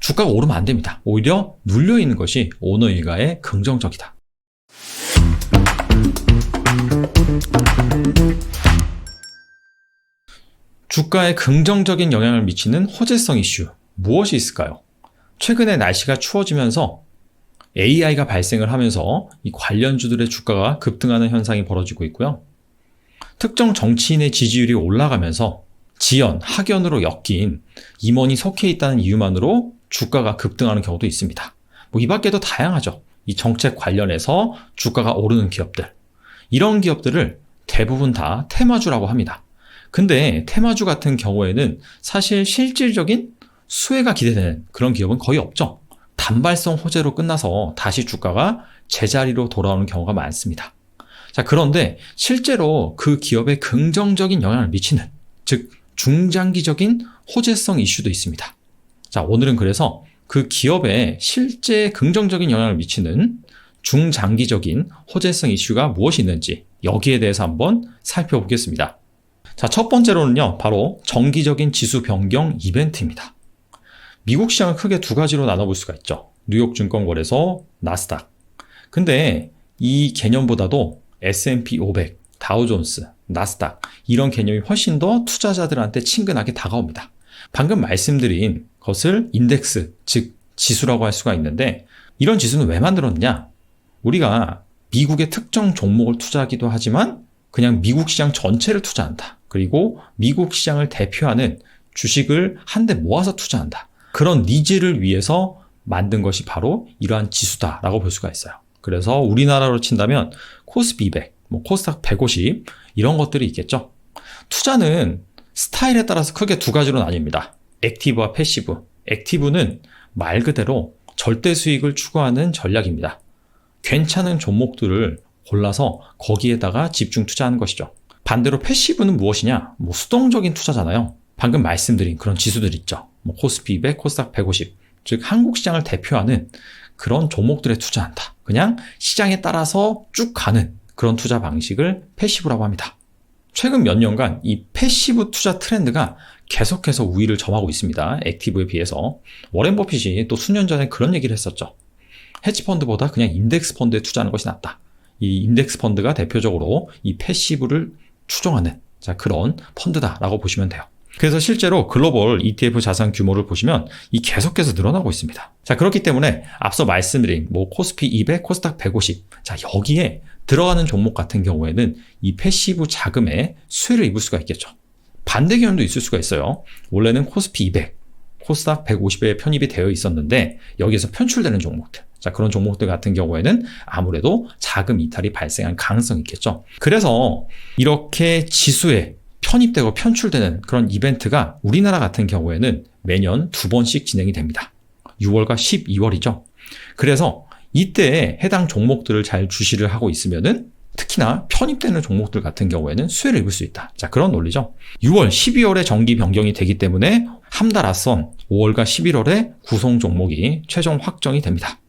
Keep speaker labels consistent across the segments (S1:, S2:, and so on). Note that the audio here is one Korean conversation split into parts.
S1: 주가가 오르면 안 됩니다. 오히려 눌려있는 것이 오너 일가에 긍정적이다. 주가에 긍정적인 영향을 미치는 호재성 이슈, 무엇이 있을까요? 최근에 날씨가 추워지면서 AI가 발생을 하면서 이 관련주들의 주가가 급등하는 현상이 벌어지고 있고요. 특정 정치인의 지지율이 올라가면서 지연, 학연으로 엮인 임원이 속해 있다는 이유만으로 주가가 급등하는 경우도 있습니다. 이 밖에도 다양하죠. 이 정책 관련해서 주가가 오르는 기업들. 이런 기업들을 대부분 다 테마주라고 합니다. 근데 테마주 같은 경우에는 사실 실질적인 수혜가 기대되는 그런 기업은 거의 없죠. 단발성 호재로 끝나서 다시 주가가 제자리로 돌아오는 경우가 많습니다. 자, 그런데 실제로 그 기업에 긍정적인 영향을 미치는, 즉 중장기적인 호재성 이슈도 있습니다. 자, 오늘은 그래서 그 기업에 실제 긍정적인 영향을 미치는 중장기적인 호재성 이슈가 무엇이 있는지 여기에 대해서 한번 살펴보겠습니다. 자, 첫 번째로는요, 바로 정기적인 지수 변경 이벤트입니다. 미국 시장을 크게 두 가지로 나눠볼 수가 있죠. 뉴욕 증권거래소, 나스닥. 근데 이 개념보다도 S&P 500, 다우존스, 나스닥 이런 개념이 훨씬 더 투자자들한테 친근하게 다가옵니다. 방금 말씀드린 것을 인덱스, 즉 지수라고 할 수가 있는데 이런 지수는 왜 만들었냐? 우리가 미국의 특정 종목을 투자하기도 하지만 그냥 미국 시장 전체를 투자한다. 그리고 미국 시장을 대표하는 주식을 한데 모아서 투자한다. 그런 니즈를 위해서 만든 것이 바로 이러한 지수다라고 볼 수가 있어요. 그래서 우리나라로 친다면 코스피 200, 코스닥 150 이런 것들이 있겠죠. 투자는 스타일에 따라서 크게 두 가지로 나뉩니다. 액티브와 패시브. 액티브는 말 그대로 절대 수익을 추구하는 전략입니다. 괜찮은 종목들을 골라서 거기에다가 집중 투자하는 것이죠. 반대로 패시브는 무엇이냐? 수동적인 투자잖아요. 방금 말씀드린 그런 지수들 있죠. 코스피 200, 코스닥 150, 즉 한국 시장을 대표하는 그런 종목들에 투자한다. 그냥 시장에 따라서 쭉 가는 그런 투자 방식을 패시브라고 합니다. 최근 몇 년간 이 패시브 투자 트렌드가 계속해서 우위를 점하고 있습니다. 액티브에 비해서. 워렌 버핏이 또 수년 전에 그런 얘기를 했었죠. 헤지펀드보다 그냥 인덱스 펀드에 투자하는 것이 낫다. 이 인덱스 펀드가 대표적으로 이 패시브를 추종하는 그런 펀드다라고 보시면 돼요. 그래서 실제로 글로벌 ETF 자산 규모를 보시면 이 계속해서 늘어나고 있습니다. 자, 그렇기 때문에 앞서 말씀드린 코스피 200, 코스닥 150. 자, 여기에 들어가는 종목 같은 경우에는 이 패시브 자금에 수혜를 입을 수가 있겠죠. 반대 개념도 있을 수가 있어요. 원래는 코스피 200, 코스닥 150에 편입이 되어 있었는데 여기에서 편출되는 종목들. 자, 그런 종목들 같은 경우에는 아무래도 자금 이탈이 발생할 가능성이 있겠죠. 그래서 이렇게 지수에 편입되고 편출되는 그런 이벤트가 우리나라 같은 경우에는 매년 2번씩 진행이 됩니다. 6월과 12월이죠. 그래서 이때 해당 종목들을 잘 주시를 하고 있으면은 특히나 편입되는 종목들 같은 경우에는 수혜를 입을 수 있다. 자, 그런 논리죠. 6월, 12월에 정기 변경이 되기 때문에 한 달 앞선 5월과 11월에 구성 종목이 최종 확정이 됩니다.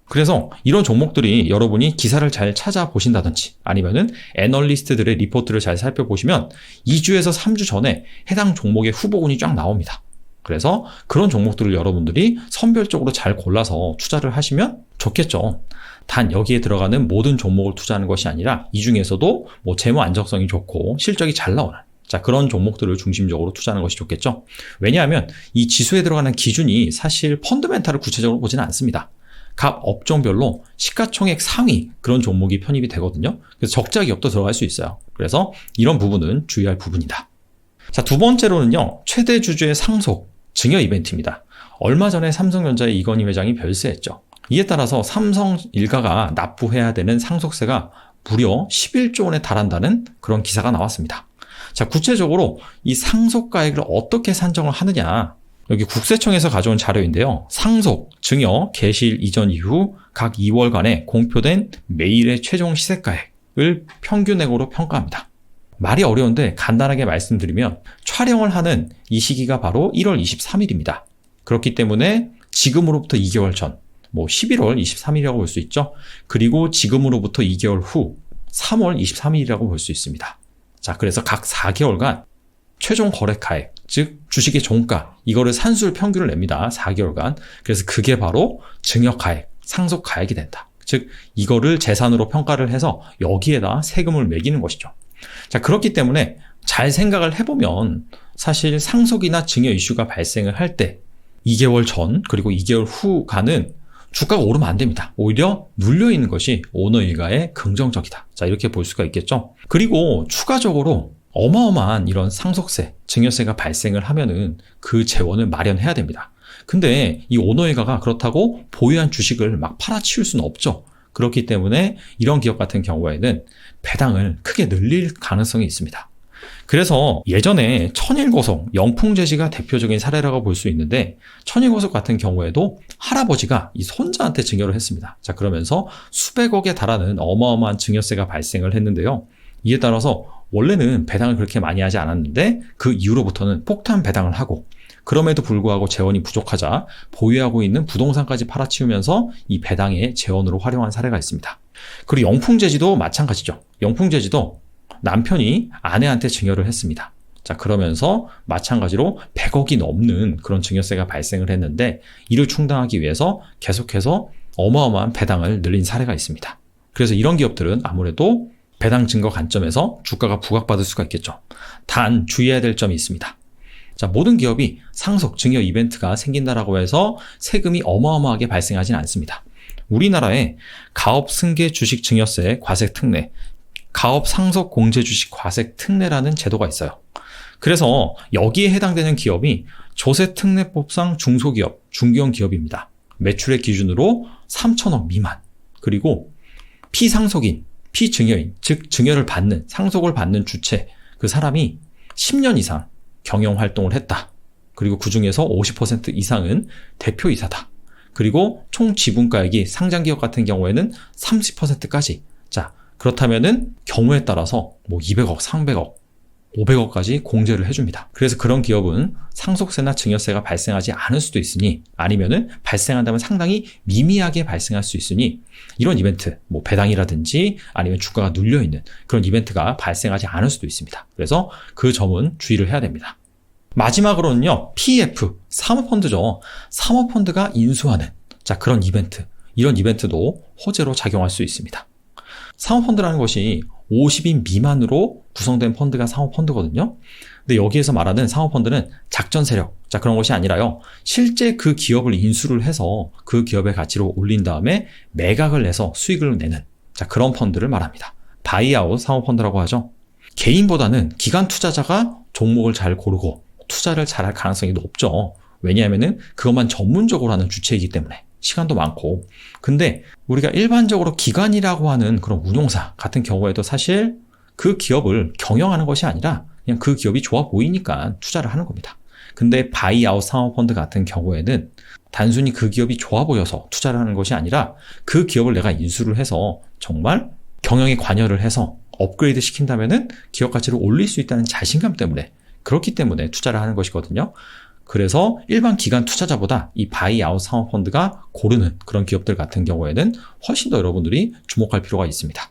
S1: 그래서 이런 종목들이 여러분이 기사를 잘 찾아보신다든지 아니면은 애널리스트들의 리포트를 잘 살펴보시면 2주에서 3주 전에 해당 종목의 후보군이 쫙 나옵니다. 그래서 그런 종목들을 여러분들이 선별적으로 잘 골라서 투자를 하시면 좋겠죠. 단 여기에 들어가는 모든 종목을 투자하는 것이 아니라 이 중에서도 재무 안정성이 좋고 실적이 잘 나오는 그런 종목들을 중심적으로 투자하는 것이 좋겠죠. 왜냐하면 이 지수에 들어가는 기준이 사실 펀더멘탈을 구체적으로 보지는 않습니다. 각 업종별로 시가총액 상위 그런 종목이 편입이 되거든요. 그래서 적자 기업도 들어갈 수 있어요. 그래서 이런 부분은 주의할 부분이다. 자, 두 번째로는요, 최대 주주의 상속, 증여 이벤트입니다. 얼마 전에 삼성전자의 이건희 회장이 별세했죠. 이에 따라서 삼성 일가가 납부해야 되는 상속세가 무려 11조 원에 달한다는 그런 기사가 나왔습니다. 자, 구체적으로 이 상속가액을 어떻게 산정을 하느냐. 여기 국세청에서 가져온 자료인데요. 상속, 증여, 개시일 이전 이후 각 2월간에 공표된 매일의 최종 시세가액을 평균액으로 평가합니다. 말이 어려운데 간단하게 말씀드리면 촬영을 하는 이 시기가 바로 1월 23일입니다. 그렇기 때문에 지금으로부터 2개월 전, 11월 23일이라고 볼 수 있죠. 그리고 지금으로부터 2개월 후 3월 23일이라고 볼 수 있습니다. 자, 그래서 각 4개월간 최종 거래가액, 즉 주식의 종가, 이거를 산술 평균을 냅니다. 4개월간. 그래서 그게 바로 증여가액, 상속가액이 된다. 즉 이거를 재산으로 평가를 해서 여기에다 세금을 매기는 것이죠. 자, 그렇기 때문에 잘 생각을 해보면 사실 상속이나 증여 이슈가 발생을 할 때 2개월 전 그리고 2개월 후가는 주가가 오르면 안 됩니다. 오히려 눌려있는 것이 오너 일가의 긍정적이다. 자, 이렇게 볼 수가 있겠죠. 그리고 추가적으로 어마어마한 이런 상속세, 증여세가 발생을 하면은 그 재원을 마련해야 됩니다. 근데 이 오너 일가가 그렇다고 보유한 주식을 막 팔아치울 수는 없죠. 그렇기 때문에 이런 기업 같은 경우에는 배당을 크게 늘릴 가능성이 있습니다. 그래서 예전에 천일고속, 영풍제지가 대표적인 사례라고 볼 수 있는데 천일고속 같은 경우에도 할아버지가 이 손자한테 증여를 했습니다. 자, 그러면서 수백억에 달하는 어마어마한 증여세가 발생을 했는데요. 이에 따라서 원래는 배당을 그렇게 많이 하지 않았는데 그 이후로부터는 폭탄 배당을 하고 그럼에도 불구하고 재원이 부족하자 보유하고 있는 부동산까지 팔아치우면서 이 배당의 재원으로 활용한 사례가 있습니다. 그리고 영풍제지도 마찬가지죠. 영풍제지도 남편이 아내한테 증여를 했습니다. 자, 그러면서 마찬가지로 100억이 넘는 그런 증여세가 발생을 했는데 이를 충당하기 위해서 계속해서 어마어마한 배당을 늘린 사례가 있습니다. 그래서 이런 기업들은 아무래도 배당 증거 관점에서 주가가 부각받을 수가 있겠죠. 단 주의해야 될 점이 있습니다. 자, 모든 기업이 상속, 증여 이벤트가 생긴다라고 해서 세금이 어마어마하게 발생하진 않습니다. 우리나라에 가업 승계 주식 증여세 과세 특례, 가업 상속 공제 주식 과세 특례라는 제도가 있어요. 그래서 여기에 해당되는 기업이 조세특례법상 중소기업, 중견 기업입니다. 매출의 기준으로 3천억 미만, 그리고 피상속인, 피증여인, 즉 증여를 받는, 상속을 받는 주체, 그 사람이 10년 이상 경영활동을 했다. 그리고 그 중에서 50% 이상은 대표이사다. 그리고 총 지분가액이 상장기업 같은 경우에는 30%까지. 자, 그렇다면은 경우에 따라서 뭐 200억, 300억, 500억까지 공제를 해줍니다. 그래서 그런 기업은 상속세나 증여세가 발생하지 않을 수도 있으니, 아니면은 발생한다면 상당히 미미하게 발생할 수 있으니 이런 이벤트, 뭐 배당이라든지 아니면 주가가 눌려있는 그런 이벤트가 발생하지 않을 수도 있습니다. 그래서 그 점은 주의를 해야 됩니다. 마지막으로는요, PF, 사모펀드죠. 사모펀드가 인수하는 그런 이벤트, 이런 이벤트도 호재로 작용할 수 있습니다. 사모펀드라는 것이 50인 미만으로 구성된 펀드가 사모펀드거든요. 근데 여기에서 말하는 사모펀드는 작전 세력, 그런 것이 아니라요, 실제 그 기업을 인수를 해서 그 기업의 가치를 올린 다음에 매각을 내서 수익을 내는 그런 펀드를 말합니다. 바이아웃 사모펀드라고 하죠. 개인보다는 기관 투자자가 종목을 잘 고르고 투자를 잘할 가능성이 높죠. 왜냐하면은 그것만 전문적으로 하는 주체이기 때문에 시간도 많고. 근데 우리가 일반적으로 기관이라고 하는 그런 운용사 같은 경우에도 사실 그 기업을 경영하는 것이 아니라 그냥 그 기업이 좋아 보이니까 투자를 하는 겁니다. 근데 바이아웃 사모펀드 같은 경우에는 단순히 그 기업이 좋아 보여서 투자를 하는 것이 아니라 그 기업을 내가 인수를 해서 정말 경영에 관여를 해서 업그레이드 시킨다면은 기업 가치를 올릴 수 있다는 자신감 때문에, 그렇기 때문에 투자를 하는 것이거든요. 그래서 일반 기관 투자자보다 이 바이아웃 사모펀드가 고르는 그런 기업들 같은 경우에는 훨씬 더 여러분들이 주목할 필요가 있습니다.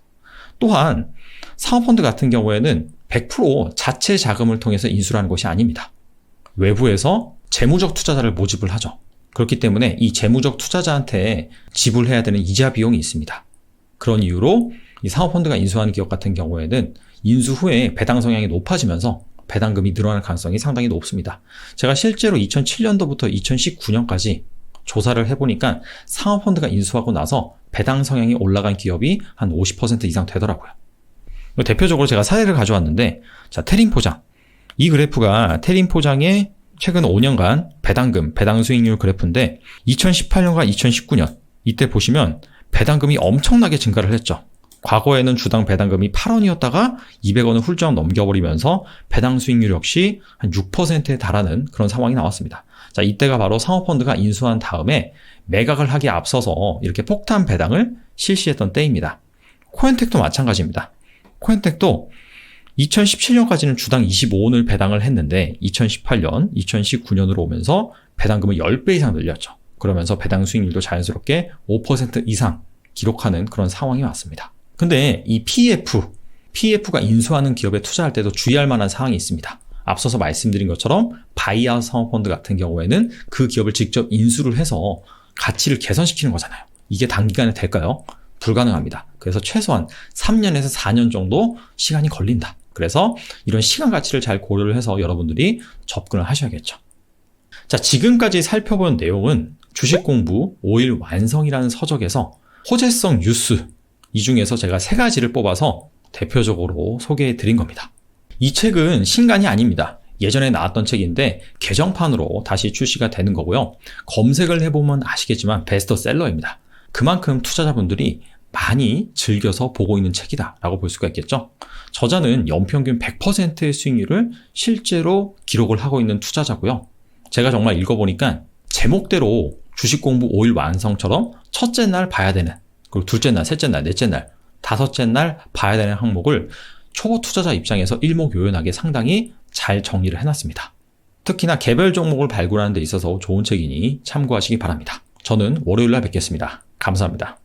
S1: 또한 사모펀드 같은 경우에는 100% 자체 자금을 통해서 인수를 하는 것이 아닙니다. 외부에서 재무적 투자자를 모집을 하죠. 그렇기 때문에 이 재무적 투자자한테 지불해야 되는 이자 비용이 있습니다. 그런 이유로 이 사모펀드가 인수하는 기업 같은 경우에는 인수 후에 배당 성향이 높아지면서 배당금이 늘어날 가능성이 상당히 높습니다. 제가 실제로 2007년도부터 2019년까지 조사를 해보니까 사모펀드가 인수하고 나서 배당 성향이 올라간 기업이 한 50% 이상 되더라고요. 대표적으로 제가 사례를 가져왔는데, 자, 태림포장. 이 그래프가 태림포장의 최근 5년간 배당금, 배당 수익률 그래프인데 2018년과 2019년 이때 보시면 배당금이 엄청나게 증가를 했죠. 과거에는 주당 배당금이 8원이었다가 200원을 훌쩍 넘겨버리면서 배당 수익률 역시 한 6%에 달하는 그런 상황이 나왔습니다. 자, 이때가 바로 사모펀드가 인수한 다음에 매각을 하기에 앞서서 이렇게 폭탄 배당을 실시했던 때입니다. 코엔텍도 마찬가지입니다. 코엔텍도 2017년까지는 주당 25원을 배당을 했는데 2018년, 2019년으로 오면서 배당금을 10배 이상 늘렸죠. 그러면서 배당 수익률도 자연스럽게 5% 이상 기록하는 그런 상황이 왔습니다. 근데 이 PF가 인수하는 기업에 투자할 때도 주의할 만한 사항이 있습니다. 앞서서 말씀드린 것처럼 바이아웃 사모펀드 같은 경우에는 그 기업을 직접 인수를 해서 가치를 개선시키는 거잖아요. 이게 단기간에 될까요? 불가능합니다. 그래서 최소한 3년에서 4년 정도 시간이 걸린다. 그래서 이런 시간 가치를 잘 고려를 해서 여러분들이 접근을 하셔야겠죠. 자, 지금까지 살펴본 내용은 주식공부 5일 완성이라는 서적에서 호재성 뉴스, 이 중에서 제가 3가지를 뽑아서 대표적으로 소개해 드린 겁니다. 이 책은 신간이 아닙니다. 예전에 나왔던 책인데 개정판으로 다시 출시가 되는 거고요. 검색을 해보면 아시겠지만 베스트셀러입니다. 그만큼 투자자분들이 많이 즐겨서 보고 있는 책이다 라고 볼 수가 있겠죠. 저자는 연평균 100%의 수익률을 실제로 기록을 하고 있는 투자자고요. 제가 정말 읽어보니까 제목대로 주식공부 5일 완성처럼 첫째 날 봐야 되는, 그리고 둘째 날, 셋째 날, 넷째 날, 다섯째 날 봐야 되는 항목을 초보 투자자 입장에서 일목요연하게 상당히 잘 정리를 해놨습니다. 특히나 개별 종목을 발굴하는 데 있어서 좋은 책이니 참고하시기 바랍니다. 저는 월요일날 뵙겠습니다. 감사합니다.